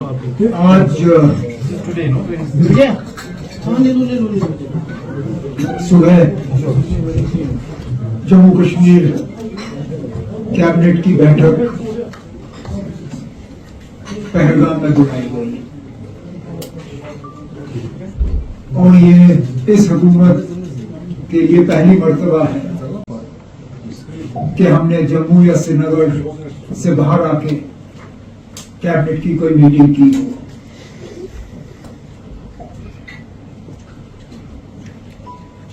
आज सुबह जम्मू कश्मीर कैबिनेट की बैठक पहलगाम में बुलाई गई और ये इस हुकूमत के लिए पहली मर्तबा है कि हमने जम्मू या श्रीनगर से बाहर आके कैबिनेट की कोई मीटिंग की हो।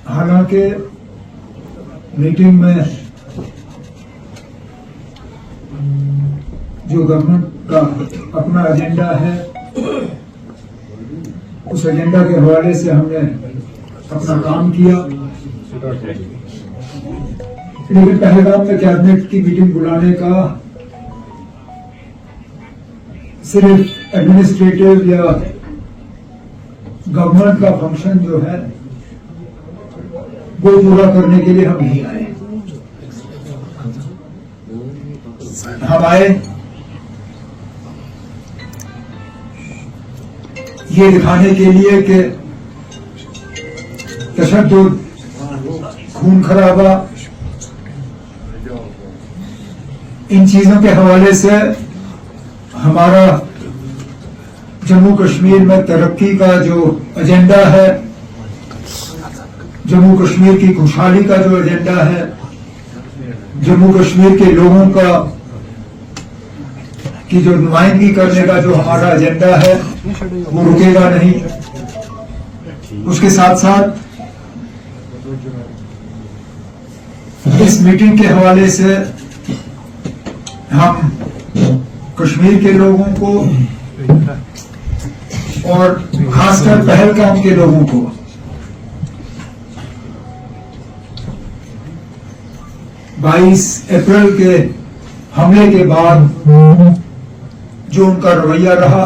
हालांकि मीटिंग में जो गवर्नमेंट का अपना एजेंडा है उस एजेंडा के हवाले से हमने अपना काम किया, लेकिन पहलगाम में कैबिनेट की मीटिंग बुलाने का सिर्फ एडमिनिस्ट्रेटिव या गवर्नमेंट का फंक्शन जो है वो पूरा करने के लिए हम नहीं आए। हम आए ये दिखाने के लिए कि तशद्दुद, खून खराबा, इन चीजों के हवाले से हमारा जम्मू कश्मीर में तरक्की का जो एजेंडा है, जम्मू कश्मीर की खुशहाली का जो एजेंडा है, जम्मू कश्मीर के लोगों का की जो नुमाइंदगी करने का जो हमारा एजेंडा है वो रुकेगा नहीं। उसके साथ साथ इस मीटिंग के हवाले से हम कश्मीर के लोगों को और खासकर पहलगाम के लोगों को बाईस अप्रैल के हमले के बाद जो उनका रवैया रहा,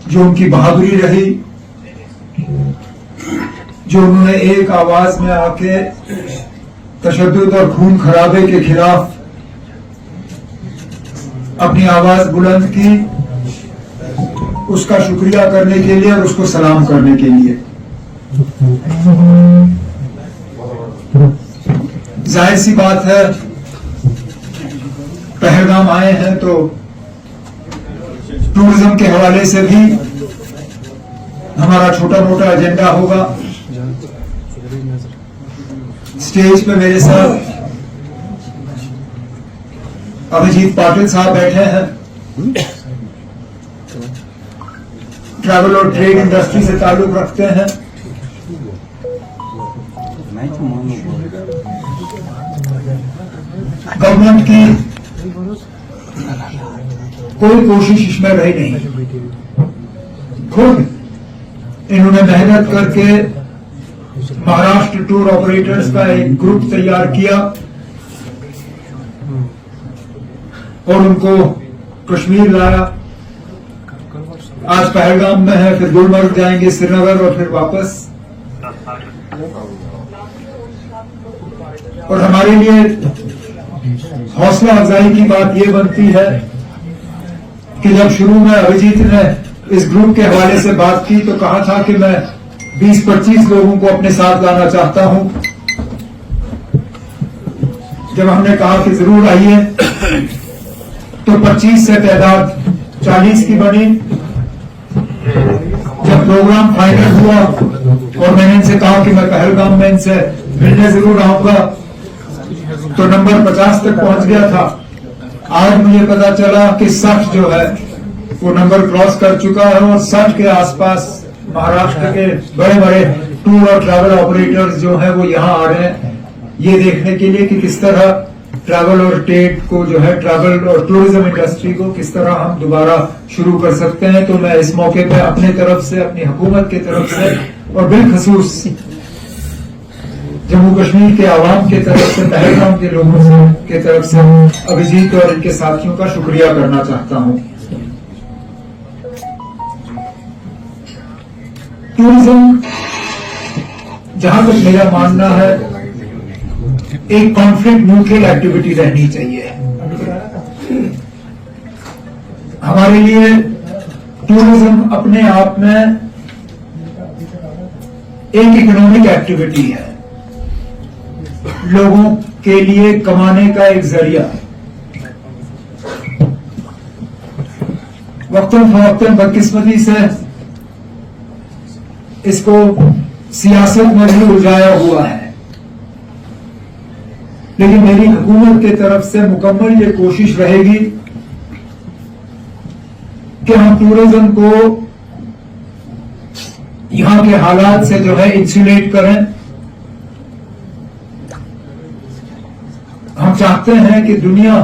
जो उनकी बहादुरी रही, जो उन्होंने एक आवाज में आके तशद्दुद और खून खराबे के खिलाफ अपनी आवाज बुलंद की, उसका शुक्रिया करने के लिए और उसको सलाम करने के लिए। जाहिर सी बात है पहलगाम आए हैं तो टूरिज्म के हवाले से भी हमारा छोटा मोटा एजेंडा होगा। स्टेज पे मेरे साथ अभिजीत पाटिल साहब बैठे हैं, ट्रैवल और ट्रेड इंडस्ट्री से ताल्लुक रखते हैं। गवर्नमेंट की कोई कोशिश इसमें रही नहीं, खुद इन्होंने मेहनत करके महाराष्ट्र टूर ऑपरेटर्स का एक ग्रुप तैयार किया और उनको कश्मीर लाया। आज पहलगाम में है, फिर गुलमर्ग जाएंगे, श्रीनगर और फिर वापस। और हमारे लिए हौसला अफजाई की बात यह बनती है कि जब शुरू में अभिजीत ने इस ग्रुप के हवाले से बात की तो कहा था कि मैं 20-25 लोगों को अपने साथ लाना चाहता हूं। जब हमने कहा कि जरूर आइए तो 25 से तादाद 40 की बनी। जब प्रोग्राम फाइनल हुआ और मैंने इनसे कहा कि मैं पहलगाम में इनसे मिलने जरूर आऊंगा तो नंबर 50 तक पहुंच गया था। आज मुझे पता चला कि 60 जो है वो नंबर क्रॉस कर चुका है और 60 के आसपास महाराष्ट्र के बड़े बड़े टूर और ट्रैवल ऑपरेटर्स जो हैं वो यहाँ आ रहे हैं ये देखने के लिए कि किस तरह ट्रैवल और ट्रेड को जो है, ट्रैवल और टूरिज्म इंडस्ट्री को किस तरह हम दोबारा शुरू कर सकते हैं। तो मैं इस मौके पे अपने तरफ से, अपनी हुकूमत की तरफ से और बिलखसूस जम्मू कश्मीर के आवाम के तरफ से, पहलगाम के लोगों के तरफ से अभिजीत और इनके साथियों का शुक्रिया करना चाहता हूं। टूरिज्म, जहां तक मेरा मानना है, एक कॉन्फ्लिक्ट न्यूट्रल एक्टिविटी रहनी चाहिए। हमारे लिए टूरिज्म अपने आप में एक इकोनॉमिक एक्टिविटी है, लोगों के लिए कमाने का एक जरिया। वक्तन फवक्तन बदकिस्मती से इसको सियासत में भी उलझाया हुआ है, लेकिन मेरी हुकूमत की तरफ से मुकम्मल ये कोशिश रहेगी कि हम टूरिज्म को यहां के हालात से जो है इंसुलेट करें। हम चाहते हैं कि दुनिया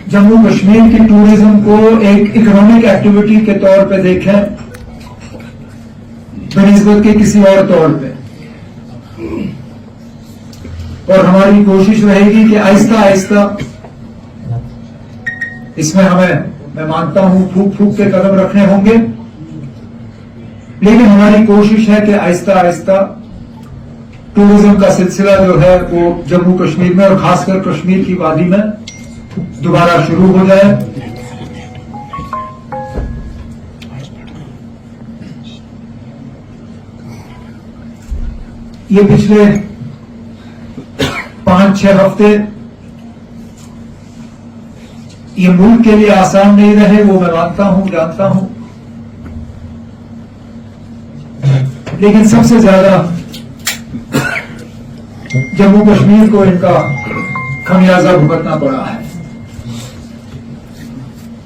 जम्मू कश्मीर की टूरिज्म को एक इकोनॉमिक एक्टिविटी के तौर पे देखें बनिस्बत के किसी और तौर पे, और हमारी कोशिश रहेगी कि आहिस्ता आहिस्ता इसमें मैं मानता हूं फूक फूक के कदम रखने होंगे, लेकिन हमारी कोशिश है कि आहिस्ता आहिस्ता टूरिज्म का सिलसिला जो है वो जम्मू कश्मीर में और खासकर कश्मीर की वादी में दोबारा शुरू हो जाए। ये पिछले 5-6 हफ्ते ये मुल्क के लिए आसान नहीं रहे, वो मैं मानता हूं, जानता हूं, लेकिन सबसे ज्यादा जम्मू कश्मीर को इनका खमियाजा भुगतना पड़ा है।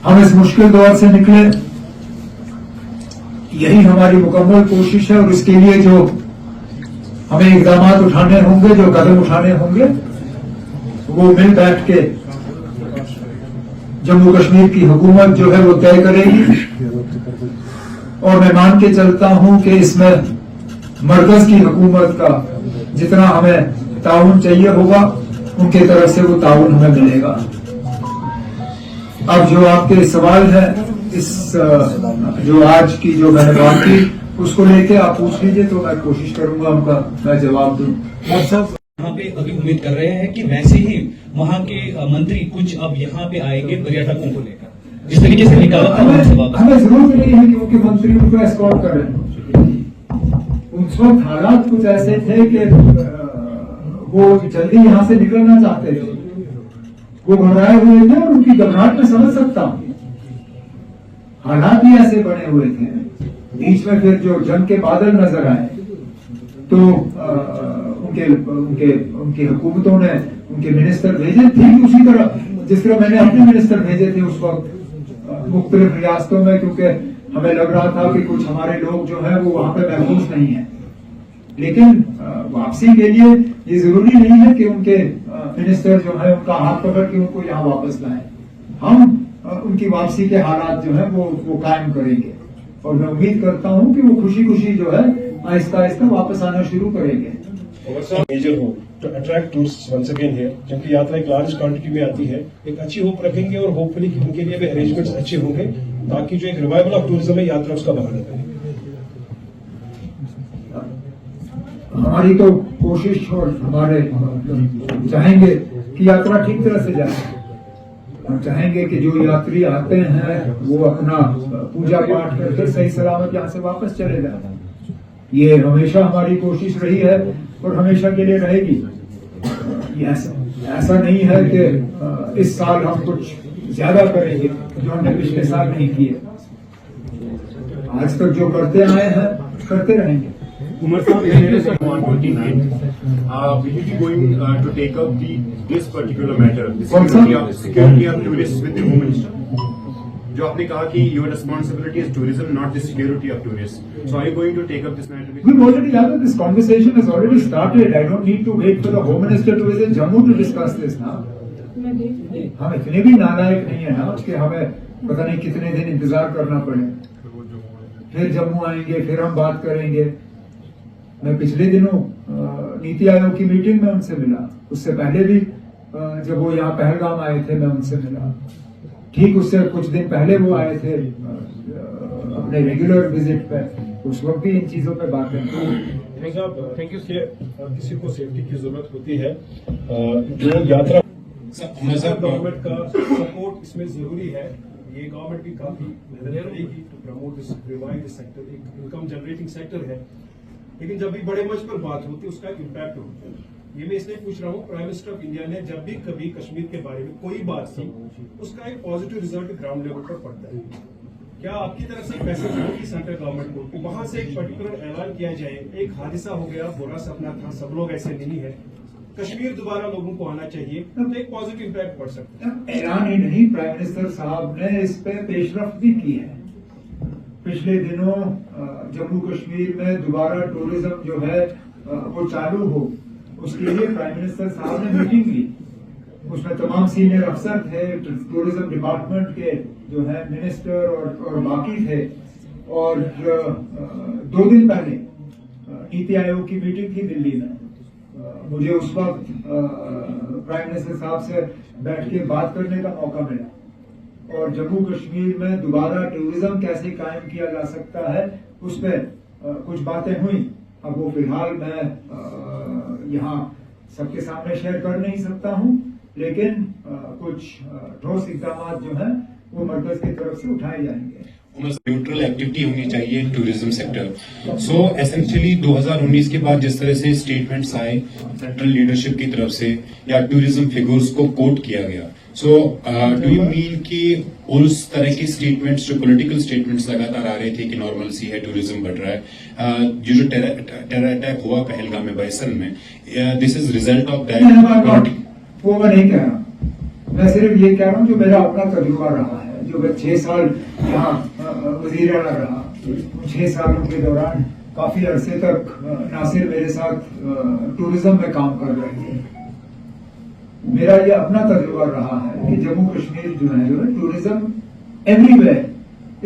हम इस मुश्किल दौर से निकले, यही हमारी मुकम्मल कोशिश है, और इसके लिए जो हमें इकदाम उठाने होंगे, जो कदम उठाने होंगे, वो मिल बैठ के जम्मू कश्मीर की हुकूमत जो है वो तय करेगी। और मैं मान के चलता हूं कि इसमें मरकज की हुकूमत का जितना हमें ताउन चाहिए होगा, उनके तरफ से वो ताउन हमें मिलेगा। अब जो आपके सवाल है, इस जो आज की जो मैंने बात की उसको लेके आप पूछ लीजिए, तो मैं कोशिश करूंगा उनका मैं जवाब दूं। यहाँ पे अभी उम्मीद कर रहे हैं कि वैसे ही वहाँ के मंत्री कुछ अब यहाँ पे आएंगे पर्यटकों को लेकर, जिस तरीके से निकाला था हमें जरूरत नहीं है कि मुख्यमंत्री उनको एस्कॉर्ट करें। उस वक्त हालात कुछ ऐसे थे कि वो जल्दी यहाँ से निकलना चाहते थे, वो घबराए हुए थे, और उनकी घबराहट में समझ सकता हूँ। हालात ही ऐसे बने हुए थे। बीच में फिर जो जंग के बादल नजर आए, तो उनकी हुकूमतों ने उनके मिनिस्टर भेजे, ठीक उसी तरह जिस तरह मैंने अपने मिनिस्टर भेजे थे उस वक्त मुख्तलिफ रियासतों में, क्योंकि हमें लग रहा था कि कुछ हमारे लोग जो है वो वहां पे महफूज नहीं है। लेकिन वापसी के लिए ये जरूरी नहीं है कि उनके मिनिस्टर जो है उनका हाथ पकड़ के उनको यहाँ वापस लाएं। हम उनकी वापसी के हालात जो है वो कायम करेंगे, और मैं उम्मीद करता हूं कि वो खुशी खुशी जो है आहिस्ता आहिस्ता वापस आना शुरू करेंगे। मेजर हो to attract tourist once again here, क्योंकि यात्रा एक लार्ज क्वांटिटी में आती है। एक अच्छी होप रखेंगे और होपफुली उनके लिए भी अरेंजमेंट्स अच्छे होंगे, ताकि जो एक रिवाइवल ऑफ टूरिज्म है यात्रा उसका बहाना करें। हमारी तो कोशिश और हमारे चाहेंगे कि यात्रा ठीक तरह से जाए। हम चाहेंगे कि जो यात्री आते हैं वो अपना पूजा पाठ करके सही सलामत यहाँ से वापस चले जाए। ये हमेशा हमारी कोशिश रही है और हमेशा के लिए रहेगी। ऐसा नहीं है कि इस साल हम कुछ ज्यादा करेंगे जो हमने पिछले साल नहीं किए। आज तक जो करते आए हैं करते रहेंगे। Umar Saab, on 29, will you be going to take up this particular matter, the security of tourists with the Home Minister? जो आपने कहा कि your responsibility is tourism, not the security of tourists. So are you going to take up this matter? We've already done it. This conversation has already started. I don't need to wait for the Home Minister to visit Jammu to discuss this now. हम इतने भी नालायक नहीं है ना कि हमें पता नहीं कितने दिन इंतजार करना पड़े, फिर जम्मू आएंगे, फिर हम बात करेंगे। मैं पिछले दिनों नीति आयोग की मीटिंग में उनसे मिला, उससे पहले भी जब वो यहाँ पहलगाम आए थे मैं उनसे मिला, ठीक उससे कुछ दिन पहले वो आए थे अपने रेगुलर विजिट पे, उस वक्त भी इन चीजों पे बात करते। Thank you. किसी को सेफ्टी की जरूरत होती है, जो यात्रा गवर्नमेंट का सपोर्ट इसमें जरूरी है। ये गवर्नमेंट भी काफी मेहनत करेगी to promote this revive this sector, एक इनकम जनरेटिंग सेक्टर है, लेकिन जब भी बड़े मंच पर बात होती है उसका एक इम्पैक्ट होता है। ये मैं इसलिए पूछ रहा हूँ, प्राइम मिनिस्टर ऑफ इंडिया ने जब भी कभी कश्मीर के बारे में कोई बात की, उसका एक पॉजिटिव रिजल्ट ग्राउंड लेवल पर पड़ता है। क्या आपकी तरफ से मैसेज होगी सेंट्रल गवर्नमेंट को कि वहां से एक पर्टिकुलर ऐलान किया जाए, एक हादसा हो गया, बुरा सपना था, सब लोग ऐसे नहीं है, कश्मीर दोबारा लोगों को आना चाहिए, तो एक पॉजिटिव इम्पैक्ट पड़ सकता है। ऐलान ही नहीं, प्राइम मिनिस्टर साहब ने इस पे पेशरफ्त भी की है। पिछले दिनों जम्मू कश्मीर में दोबारा टूरिज्म जो है वो चालू हो, उसके लिए प्राइम मिनिस्टर साहब ने मीटिंग ली। उसमें तमाम सीनियर अफसर थे, टूरिज्म डिपार्टमेंट के जो है मिनिस्टर और बाकी थे। और 2 दिन पहले नीति आयोग की मीटिंग थी दिल्ली में। मुझे उस वक्त प्राइम मिनिस्टर साहब से बैठ के बात करने का मौका मिला और जम्मू कश्मीर में दोबारा टूरिज्म कैसे कायम किया जा सकता है उस पर कुछ बातें हुई। अब वो फिलहाल मैं यहाँ सबके सामने शेयर कर नहीं सकता हूँ, लेकिन कुछ ठोस इकदाम जो है वो मरकज की तरफ से उठाए जाएंगे। न्यूट्रल एक्टिविटी होनी चाहिए टूरिज्म सेक्टर। सो एसेंशियली 2019 के बाद जिस तरह से स्टेटमेंट्स आए सेंट्रल लीडरशिप की तरफ से या टूरिज्म फिगर्स को कोट किया गया, सो डू यू मीन कि उस तरह के स्टेटमेंट्स जो पॉलिटिकल स्टेटमेंट्स लगातार आ रहे थे कि नॉर्मलसी है, टूरिज्म बढ़ रहा है, जो टेरर अटैक हुआ पहलगाम में बाइसन में, this is result of that? वो मैं नहीं कह रहा, मैं सिर्फ ये कह रहा हूँ जो मेरा अपना तजुर्बा रहा है। जो मैं 6 साल यहाँ वजीर आला रहा, 6 सालों के दौरान काफी अरसे तक नासिर मेरे साथ टूरिज्म में काम कर रहे थे। मेरा ये अपना तजुर्बा रहा है कि जम्मू कश्मीर जो है tourism everywhere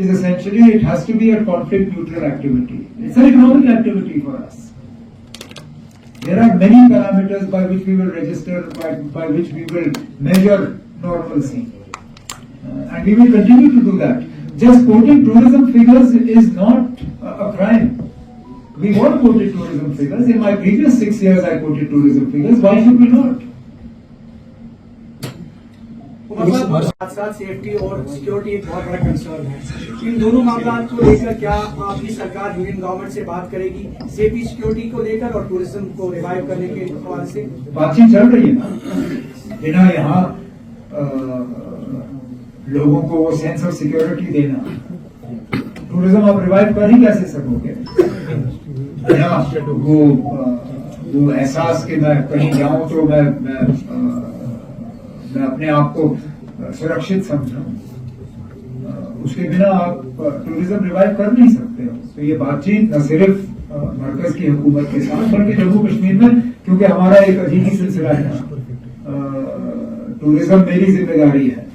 is essentially it has to be a conflict neutral activity, it's an economic activity for us. There are many parameters by which we will register, by which we will measure normalcy. And we will continue to do that. Just quoting tourism figures is not a crime. We all quoted tourism figures. In my previous 6 years I quoted tourism figures. Why should we not? साथ safety और security एक बहुत बड़ा concern है। इन दोनों मामलों को लेकर क्या आपकी सरकार यूनियन गवर्नमेंट से बात करेगी, सेफ्टी सिक्योरिटी को लेकर और टूरिज्म को रिवाइव करने के हवाले से? बातचीत चल रही है ना, बिना यहाँ लोगों को वो सेंस ऑफ सिक्योरिटी देना, टूरिज्म आप रिवाइव कर ही कैसे सकोगे? वो एहसास कि मैं कहीं जाऊं तो मैं अपने आप को सुरक्षित समझूं, उसके बिना आप टूरिज्म रिवाइव कर नहीं सकते हो। तो ये बातचीत न सिर्फ मरकज की हुकूमत के साथ बल्कि जम्मू कश्मीर में, क्योंकि हमारा एक अजीब सिलसिला है, टूरिज्म मेरी जिम्मेदारी है,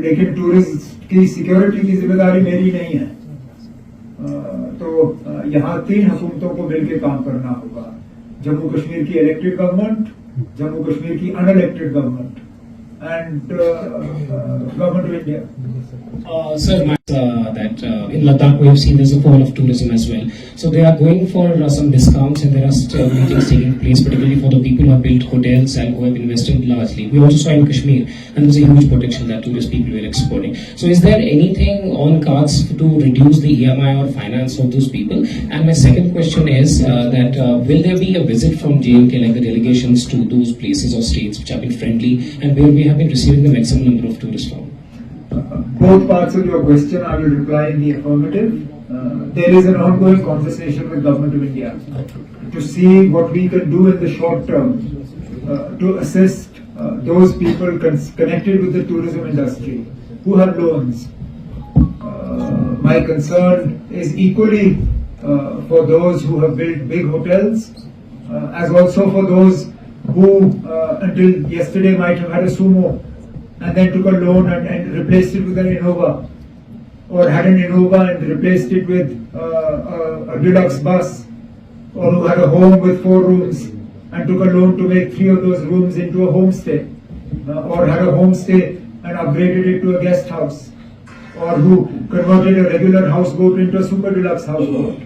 लेकिन टूरिस्ट की सिक्योरिटी की जिम्मेदारी मेरी नहीं है। तो यहाँ 3 हुकूमतों को मिलकर काम करना होगा, जम्मू कश्मीर की इलेक्टेड गवर्नमेंट, जम्मू कश्मीर की unelected government and government of India. Sir, that in Ladakh we have seen there's a fall of tourism as well. So they are going for some discounts and there are still meetings taking place, particularly for the people who have built hotels and who have invested largely. We also saw in Kashmir and there was a huge protection that tourist people were exporting. So is there anything on cards to reduce the EMI or finance of those people? And my second question is that will there be a visit from JNK, like the delegations to those places or states which have been friendly and where we have been receiving the maximum number of tourists from? Both parts of your question I will reply in the affirmative. There is an ongoing conversation with Government of India to see what we can do in the short term to assist those people connected with the tourism industry who have loans. My concern is equally for those who have built big hotels as also for those who until yesterday might have had a sumo and then took a loan and replaced it with an Innova, or had an Innova and replaced it with a deluxe bus, or who had a home with 4 rooms and took a loan to make 3 of those rooms into a homestay, or had a homestay and upgraded it to a guest house, or who converted a regular houseboat into a super deluxe houseboat.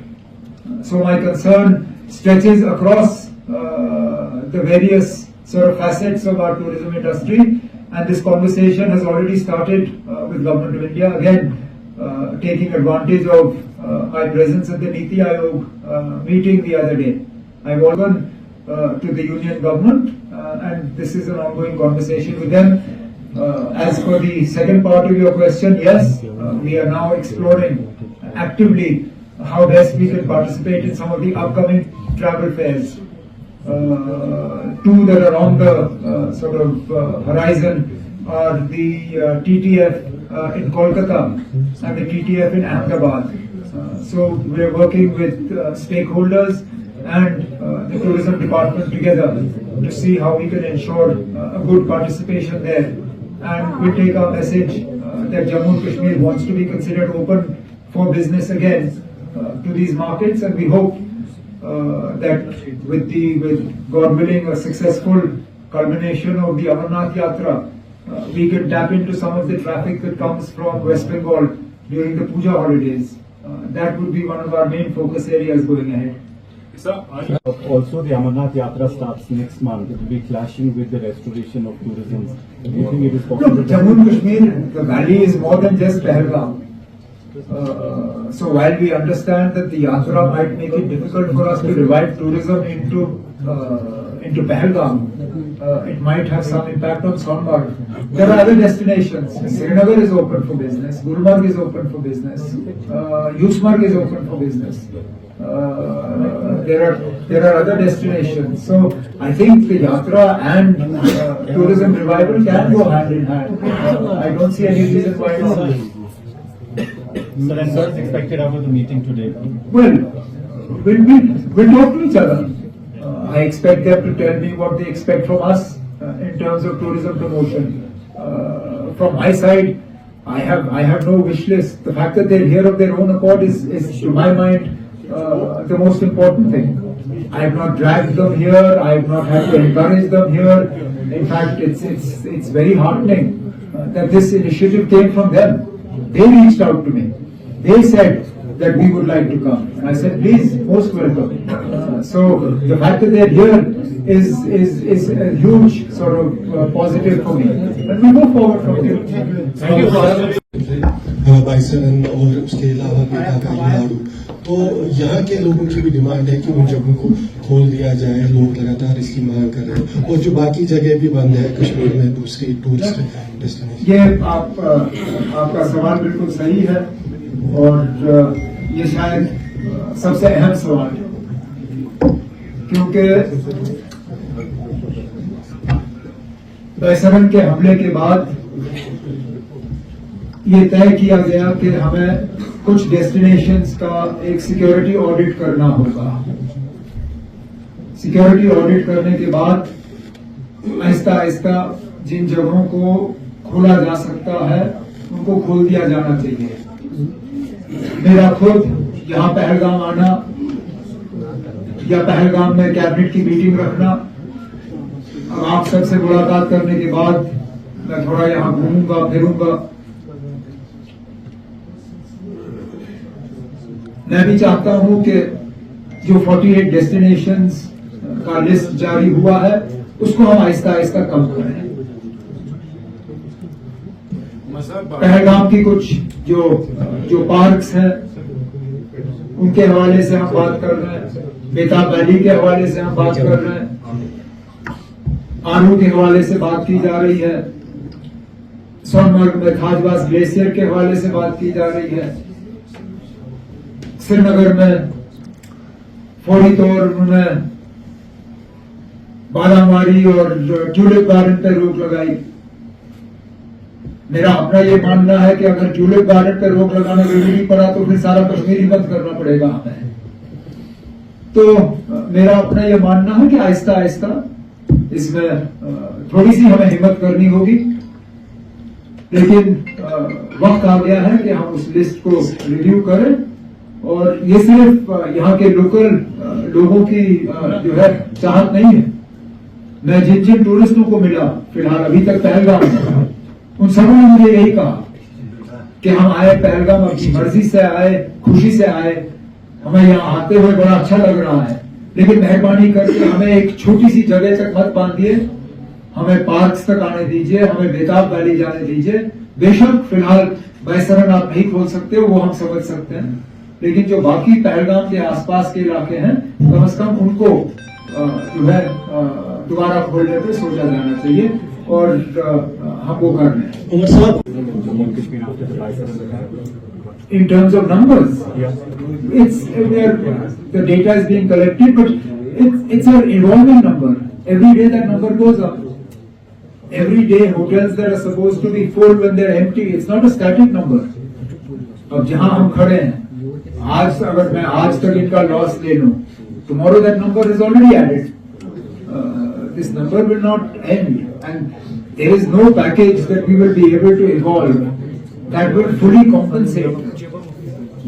So my concern stretches across the various sort of facets of our tourism industry, and this conversation has already started with Government of India, again taking advantage of my presence at the Niti Aayog meeting the other day. I've gone to the Union Government and this is an ongoing conversation with them. As for the second part of your question, yes, we are now exploring actively how best we can participate in some of the upcoming travel fairs. Two that are on the sort of horizon are the TTF in Kolkata and the TTF in Ahmedabad. So we are working with stakeholders and the tourism department together to see how we can ensure a good participation there. And we take our message that Jammu and Kashmir wants to be considered open for business again to these markets, and we hope that with God willing a successful culmination of the Amarnath Yatra, we can tap into some of the traffic that comes from West Bengal during the Puja holidays. That would be one of our main focus areas going ahead. Also, the Amarnath Yatra starts next month. It will be clashing with the restoration of tourism. Do you think it is possible? Look, Jammu and Kashmir, the valley is more than just Pahalgam. So while we understand that the Yatra might make it difficult for us to revive tourism into Pahalgam, it might have some impact on Sonmarg. There are other destinations. Srinagar is open for business. Gulmarg is open for business. Yusmarg is open for business. There are other destinations. So I think the Yatra and tourism revival can go hand in hand. I don't see any reason why not. So then what is expected out of the meeting today? Well, we'll talk to each other. I expect them to tell me what they expect from us in terms of tourism promotion. From my side, I have no wish list. The fact that they're here of their own accord is to my mind, the most important thing. I have not dragged them here. I have not had to encourage them here. In fact, it's very heartening that this initiative came from them. They reached out to me. They said that we would like to come. And I said, please, most welcome. So the fact that they're here is a huge sort of positive for me. And we go forward from here. Thank you. Bison और उसके अलावा भी तमिलनाडु, तो यहाँ के लोगों की भी डिमांड है कि उन जगहों को खोल दिया जाए. लोग लगातार इसकी मांग कर रहे हैं और जो बाकी जगह भी बंद है कश्मीर में दूसरी टूरिस्ट डेस्टिनेशन. ये आपका सवाल बिल्कुल सही है और ये शायद सबसे अहम सवाल है, क्योंकि बैसरन के हमले के बाद ये तय किया गया कि हमें कुछ डेस्टिनेशंस का एक सिक्योरिटी ऑडिट करना होगा. सिक्योरिटी ऑडिट करने के बाद आहिस्ता आहिस्ता जिन जगहों को खोला जा सकता है उनको खोल दिया जाना चाहिए. मेरा खुद यहाँ पहलगाम आना या पहलगाम में कैबिनेट की मीटिंग रखना, आप सबसे मुलाकात करने के बाद मैं थोड़ा यहाँ घूमूंगा फिरूंगा. मैं भी चाहता हूं कि जो 48 डेस्टिनेशंस का लिस्ट जारी हुआ है उसको हम आहिस्ता आहिस्ता कम करें. पहलगाम की कुछ जो पार्क्स हैं उनके हवाले से हम बात कर रहे हैं, बेताब वैली के हवाले से हम बात कर रहे हैं, आनू के हवाले से बात की जा रही है, सोनमर्ग में खाजवास ग्लेशियर के हवाले से बात की जा रही है, श्रीनगर में फौरी तौर में बालामारी और ट्यूलिप गार्डन पर रोक लगाई. मेरा अपना ये मानना है कि अगर ट्यूलिप गार्डन पर रोक लगाना जरूरी पड़ा तो फिर सारा कश्मीर ही बंद करना पड़ेगा हमें. तो मेरा अपना ये मानना है कि आहिस्ता आहिस्ता इसमें थोड़ी सी हमें हिम्मत करनी होगी, लेकिन वक्त आ गया है कि हम उस लिस्ट को रिव्यू करें. और ये सिर्फ यहाँ के लोकल लोगों की जो है चाहत नहीं है. मैं जिन टूरिस्टों को मिला फिलहाल अभी तक पहलगाम में, उन सबों ने मुझे यही कहा कि हम आए पहलगाम अपनी मर्जी से आए, खुशी से आए, हमें यहाँ आते हुए बड़ा अच्छा लग रहा है, लेकिन मेहरबानी करके हमें एक छोटी सी जगह तक मत बांधिए हमें पार्क्स तक आने दीजिए, हमें बेताब वैली जाने दीजिए। बेशक फिलहाल बैसरन आप नहीं खोल सकते हो, वो हम समझ सकते हैं, लेकिन जो बाकी पहलगाम के आसपास के इलाके हैं कम से कम उनको जो है दोबारा खोलने पे सोचा जाना चाहिए और हम वो कर रहे हैं। उमर साहब, In terms of numbers, the data is being collected, but it's an evolving number. Every day that number goes up. Every day hotels that are supposed to be full when they're empty, it's not a static number. अब जहां हम खड़े हैं आज, अगर मैं आज तक इनका लॉस ले लूं, tomorrow that number is already added. This number will not end, and there is no package that we will be able to evolve that will fully compensate.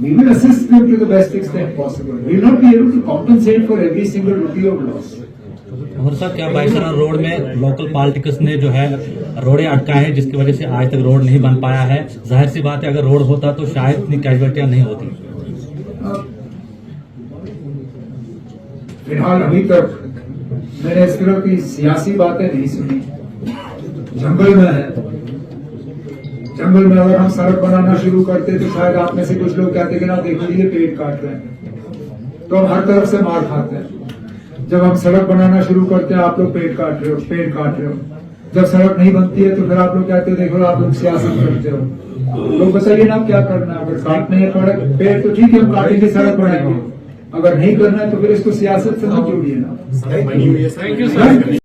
We will assist them to the best extent possible. We will not be able to compensate for every single rupee of loss. और sir, क्या बाईसरा road में local politics ने जो है रोडें अटका है, जिसकी वजह से आज तक रोड नहीं बन पाया है? जाहिर सी बात है, अगर रोड होता तो शायद इतनी कैजुअलिटियां नहीं होती। फिलहाल अभी तक मैंने इस तरह की सियासी बातें नहीं सुनी। जंगल में है, जंगल में अगर हम सड़क बनाना शुरू करते तो शायद आप में से कुछ लोग कहते कि ना देखो ये पेड़ काट रहे हैं, तो हम हर तरफ से मार खाते हैं। जब हम सड़क बनाना शुरू करते हैं आप लोग पेड़ काट रहे हो, पेड़ काट रहे हो। जब सड़क नहीं बनती है तो फिर आप लोग कहते हो देखो आप लोग सियासत करते हो। लोग बताइए ना क्या करना है? अगर काटने है पेड़ तो ठीक है, हम काटेंगे, सड़क बनाएंगे। अगर नहीं करना है तो फिर इसको सियासत से मत जोड़िए ना। Thank you sir.